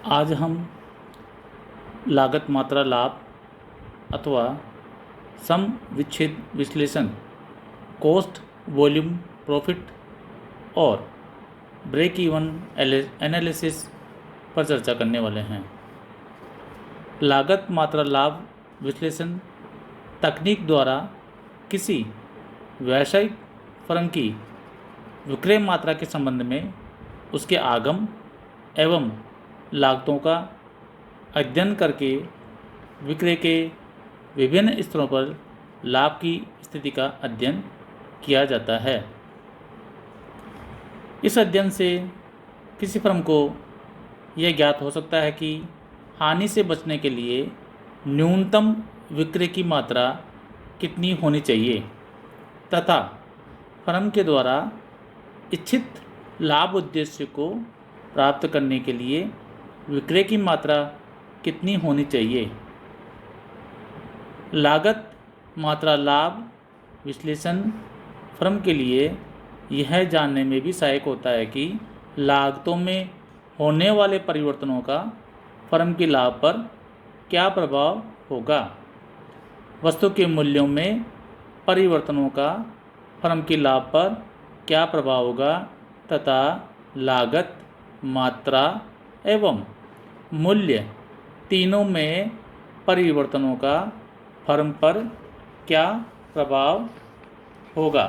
आज हम लागत मात्रा लाभ अथवा सम विच्छेद विश्लेषण, कॉस्ट वॉल्यूम प्रॉफिट और ब्रेक इवन एनालिसिस पर चर्चा करने वाले हैं। लागत मात्रा लाभ विश्लेषण तकनीक द्वारा किसी व्यावसायिक फर्म की विक्रय मात्रा के संबंध में उसके आगम एवं लागतों का अध्ययन करके विक्रय के विभिन्न स्तरों पर लाभ की स्थिति का अध्ययन किया जाता है। इस अध्ययन से किसी फर्म को यह ज्ञात हो सकता है कि हानि से बचने के लिए न्यूनतम विक्रय की मात्रा कितनी होनी चाहिए तथा फर्म के द्वारा इच्छित लाभ उद्देश्य को प्राप्त करने के लिए विक्रय की मात्रा कितनी होनी चाहिए। लागत मात्रा लाभ विश्लेषण फर्म के लिए यह जानने में भी सहायक होता है कि लागतों में होने वाले परिवर्तनों का फर्म के लाभ पर क्या प्रभाव होगा। वस्तु के मूल्यों में परिवर्तनों का फर्म के लाभ पर क्या प्रभाव होगा तथा लागत मात्रा एवं मूल्य तीनों में परिवर्तनों का फर्म पर क्या प्रभाव होगा।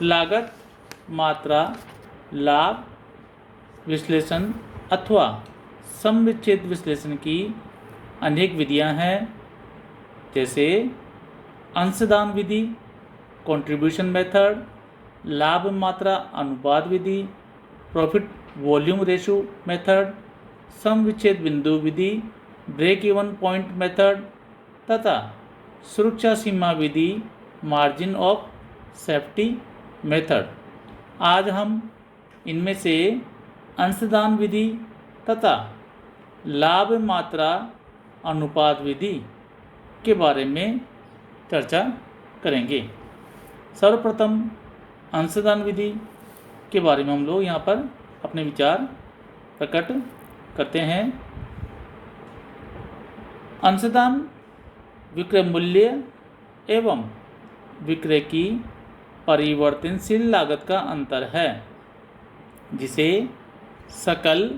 लागत मात्रा लाभ विश्लेषण अथवा सम विच्छेद विश्लेषण की अनेक विधियां हैं, जैसे अंशदान विधि, कंट्रीब्यूशन मेथड, लाभ मात्रा अनुपात विधि, प्रॉफिट वॉल्यूम रेशो मेथड, सम विच्छेद बिंदु विधि, ब्रेक इवन पॉइंट मेथड तथा सुरक्षा सीमा विधि, मार्जिन ऑफ सेफ्टी मेथड। आज हम इनमें से अंशदान विधि तथा लाभ मात्रा अनुपात विधि के बारे में चर्चा करेंगे। सर्वप्रथम अंशदान विधि के बारे में हम लोग यहाँ पर अपने विचार प्रकट करते हैं। अंशदान विक्रय मूल्य एवं विक्रय की परिवर्तनशील लागत का अंतर है, जिसे सकल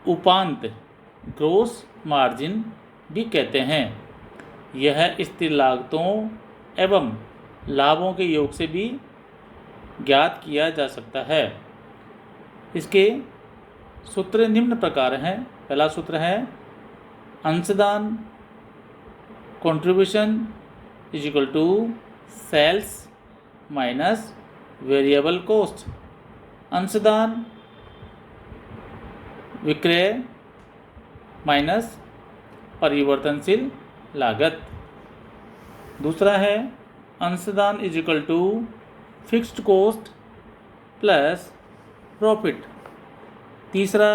उपांत ग्रोस मार्जिन भी कहते हैं। यह स्थिर लागतों एवं लाभों के योग से भी ज्ञात किया जा सकता है। इसके सूत्र निम्न प्रकार हैं। पहला सूत्र है अंशदान contribution is equal to sales minus variable cost. अंशदान विक्रय माइनस परिवर्तनशील लागत। दूसरा है अंशदान is equal to fixed cost plus profit. तीसरा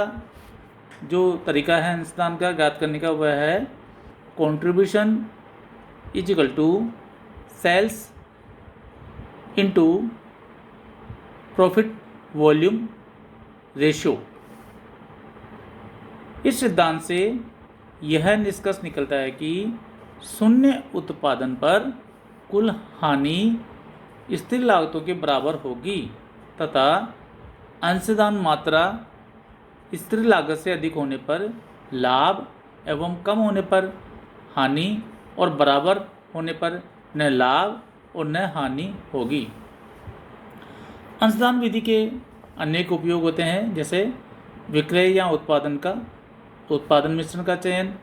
जो तरीका है अंशदान का ज्ञात करने का वह है contribution is equal to sales into profit volume ratio. इस सिद्धांत से यह निष्कर्ष निकलता है कि शून्य उत्पादन पर कुल हानि स्थिर लागतों के बराबर होगी तथा अंशदान मात्रा स्थिर लागत से अधिक होने पर लाभ एवं कम होने पर हानि और बराबर होने पर न लाभ और न हानि होगी। अंशदान विधि के अनेक उपयोग होते हैं, जैसे विक्रय या उत्पादन मिश्रण का चयन।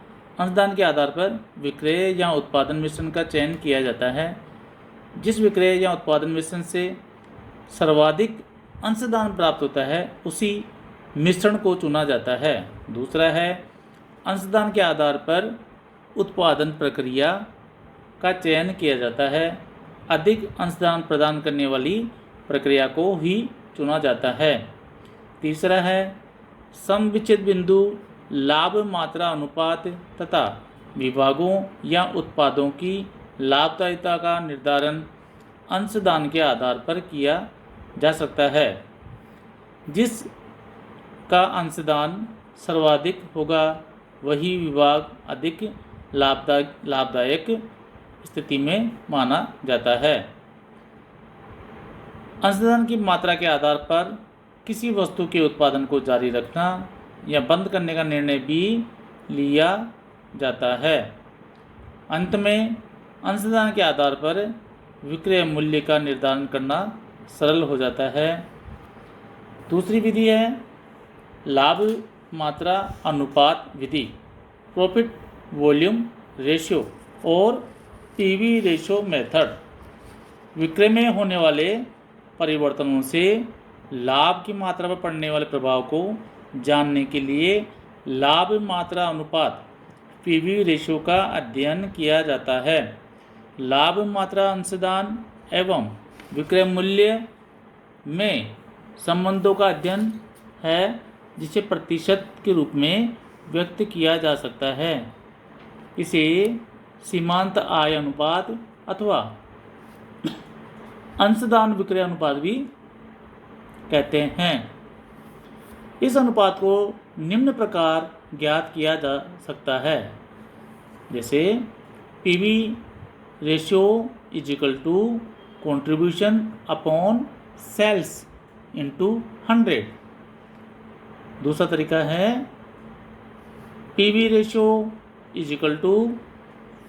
अंशदान के आधार पर विक्रय या उत्पादन मिश्रण का चयन किया जाता है। जिस विक्रय या उत्पादन मिश्रण से सर्वाधिक अंशदान प्राप्त होता है उसी मिश्रण को चुना जाता है। दूसरा है अंशदान के आधार पर उत्पादन प्रक्रिया का चयन किया जाता है। अधिक अंशदान प्रदान करने वाली प्रक्रिया को ही चुना जाता है। तीसरा है सम विच्छेद बिंदु, लाभ मात्रा अनुपात तथा विभागों या उत्पादों की लाभदायिता का निर्धारण अंशदान के आधार पर किया जा सकता है। जिस का अंशदान सर्वाधिक होगा वही विभाग अधिक लाभदायक स्थिति में माना जाता है। अंशदान की मात्रा के आधार पर किसी वस्तु के उत्पादन को जारी रखना या बंद करने का निर्णय भी लिया जाता है। अंत में अंशदान के आधार पर विक्रय मूल्य का निर्धारण करना सरल हो जाता है। दूसरी विधि है लाभ मात्रा अनुपात विधि, प्रॉफिट वॉल्यूम रेशियो और पीवी रेशियो मेथड। विक्रय में होने वाले परिवर्तनों से लाभ की मात्रा पर पड़ने वाले प्रभाव को जानने के लिए लाभ मात्रा अनुपात पीवी रेशियो का अध्ययन किया जाता है। लाभ मात्रा अंशदान एवं विक्रय मूल्य में संबंधों का अध्ययन है जिसे प्रतिशत के रूप में व्यक्त किया जा सकता है। इसे सीमांत आय अनुपात अथवा अंशदान विक्रय अनुपात भी कहते हैं। इस अनुपात को निम्न प्रकार ज्ञात किया जा सकता है, जैसे PV ratio is equal to contribution upon sales into 100। दूसरा तरीका है PV ratio is equal to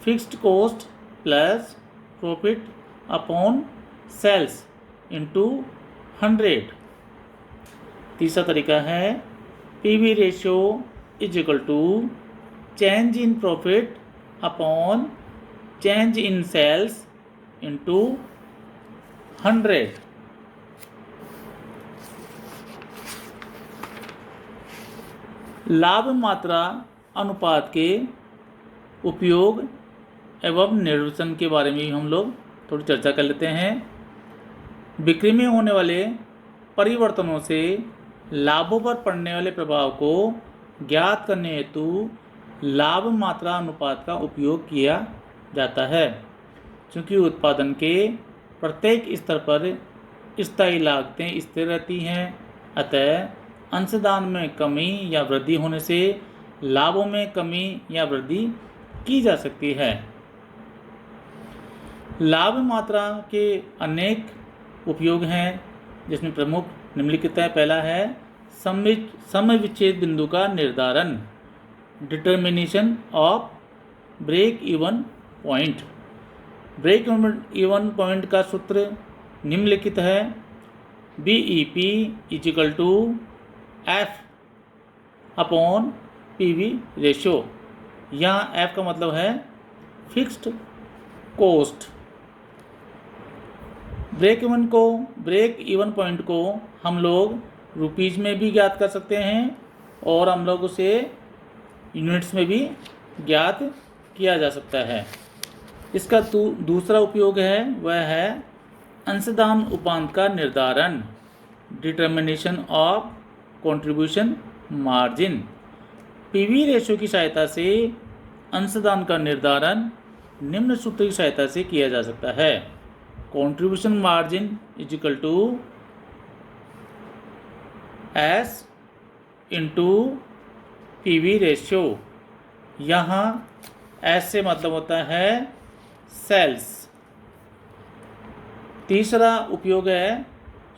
fixed cost plus profit upon sales into 100। तीसरा तरीका है PV ratio is equal to change in profit upon change in sales into 100। लाभ मात्रा अनुपात के उपयोग एवं निर्वचन के बारे में हम लोग थोड़ी चर्चा कर लेते हैं। बिक्री में होने वाले परिवर्तनों से लाभों पर पड़ने वाले प्रभाव को ज्ञात करने हेतु लाभ मात्रा अनुपात का उपयोग किया जाता है। क्योंकि उत्पादन के प्रत्येक स्तर पर स्थायी लागतें स्थिर रहती हैं, अतः अंशदान में कमी या वृद्धि होने से लाभों में कमी या वृद्धि की जा सकती है। लाभ मात्रा के अनेक उपयोग हैं, जिसमें प्रमुख निम्नलिखित है। पहला है समय विच्छेद बिंदु का निर्धारण, determination of break even point. Break even point का सूत्र निम्नलिखित है। BEP is equal to F upon PV ratio. यहाँ F का मतलब है fixed cost. Break even point को हम लोग रुपीज़ में भी ज्ञात कर सकते हैं और हम लोग उसे यूनिट्स में भी ज्ञात किया जा सकता है। इसका दूसरा उपयोग है वह है अंशदान उपांत का निर्धारण, determination of contribution margin. PV ratio की सहायता से अंशदान का निर्धारण निम्न सूत्र की सहायता से किया जा सकता है। Contribution margin is equal to S into PV ratio. यहाँ S से मतलब होता है सेल्स। तीसरा उपयोग है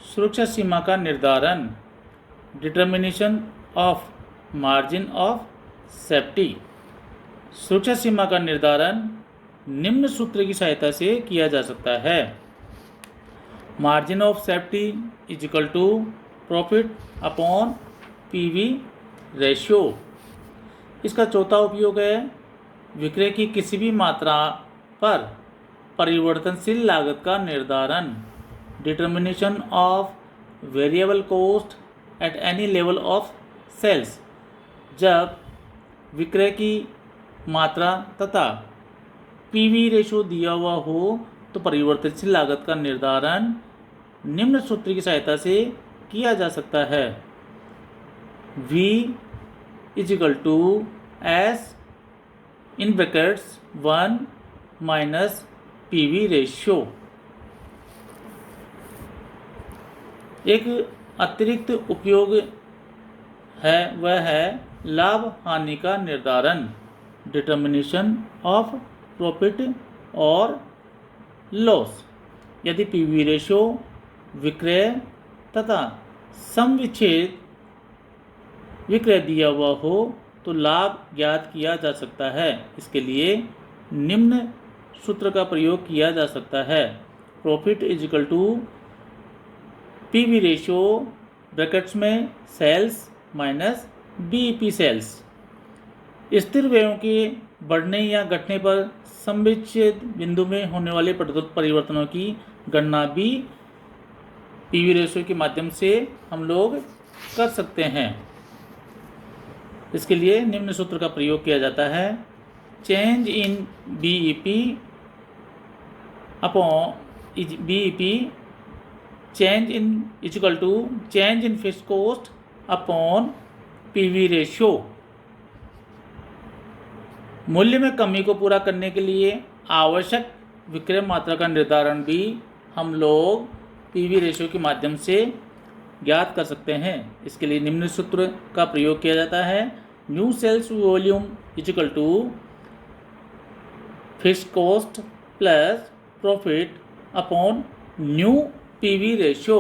सुरक्षा सीमा का निर्धारण, determination of margin of safety. सुरक्षा सीमा का निर्धारण निम्न सूत्र की सहायता से किया जा सकता है। Margin of safety is equal to profit upon PV ratio. इसका चौथा उपयोग है विक्रय की किसी भी मात्रा पर परिवर्तनशील लागत का निर्धारण, determination of variable cost at any level of sales. जब विक्रय की मात्रा तथा पीवी रेशियो दिया हुआ हो तो परिवर्तनशील लागत का निर्धारण निम्न सूत्र की सहायता से किया जा सकता है। V is equal to S in brackets 1 minus PV ratio. एक अतिरिक्त उपयोग है वह है लाभ हानि का निर्धारण, डिटर्मिनेशन ऑफ प्रॉफिट और लॉस। यदि पीवी रेशो, विक्रय तथा सम विच्छेद विक्रय दिया हुआ हो तो लाभ ज्ञात किया जा सकता है। इसके लिए निम्न सूत्र का प्रयोग किया जा सकता है। Profit is equal to PV ratio brackets में सेल्स माइनस बीईपी सेल्स। स्थिर व्ययों के बढ़ने या घटने पर समविच्छेद बिंदु में होने वाले परिवर्तनों की गणना भी पीवी रेशो के माध्यम से हम लोग कर सकते हैं। इसके लिए निम्न सूत्र का प्रयोग किया जाता है। Change in BEP upon BEP change in is equal to change in fixed cost upon PV ratio. मूल्य में कमी को पूरा करने के लिए आवश्यक विक्रय मात्रा का निर्धारण भी हम लोग पीवी रेशो के माध्यम से ज्ञात कर सकते हैं। इसके लिए निम्न सूत्र का प्रयोग किया जाता है। New sales volume is equal to fixed cost plus profit upon new PV ratio.